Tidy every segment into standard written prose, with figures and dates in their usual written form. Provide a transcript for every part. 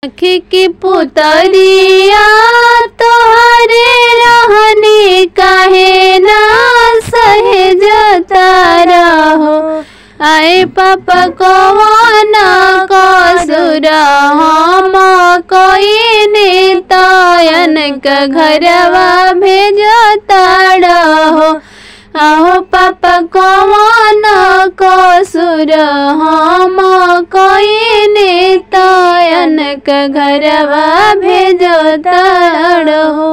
आँखी की पुतरिया तोहरे रहने काहे ना सहजता रहो। आए पापा कौन कसुर हम कोई नेतायन का घरवा भेजता रहो। आहो पापा कौन कसुर हम कोई नेतायन का घरवा भेजता रहो।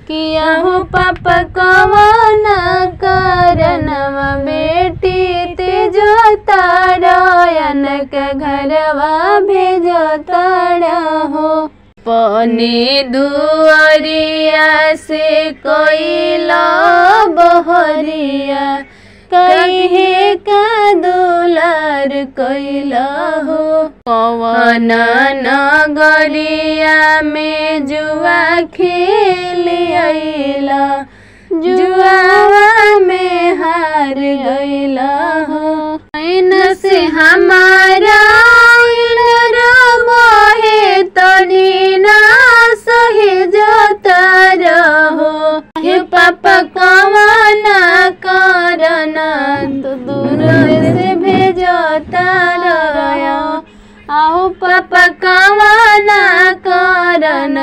किया हो पापा कौन कारणवा बेटी तेजता रयन का घरवा भेजता रहो। पने दुआरिया से कोइला बहरिया कहे का दुलार कोइला हो। कौन नगरिया में जुआ खेल आइला जुआ में हार गइला हो। ऐन से हमारा बहे तनी ना सहजता रहो। हे पापा कौन कारण तो दूर से भेजता रहो। आओ पापा कौन कारण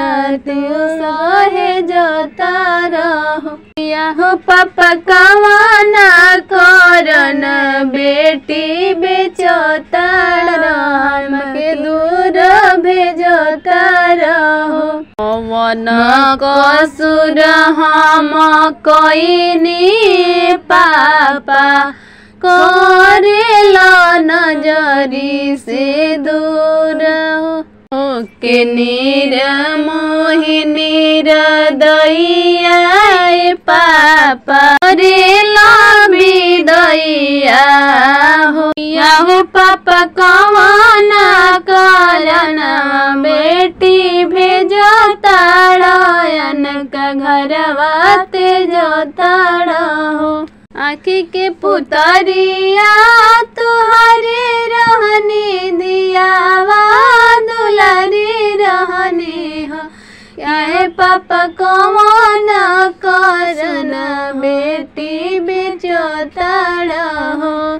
तू सहजता रहो। हो पापा कौन कारण बेटी बेचता राम के दूर भेजता रहो। कौन कसुर हम कोई पापा करेला नजरी से दूर के नीर मोहिनी दैया पापा करेला विदैया हो। हो पापा कौन कारण बेटी भेजता रयन का घरवा तेजता रहो। आँखी के पुतरिया तुहरे रहने दियावा दुलारी रहने हो। क्या है पापा कौन कारण बेटी बेचता रहो।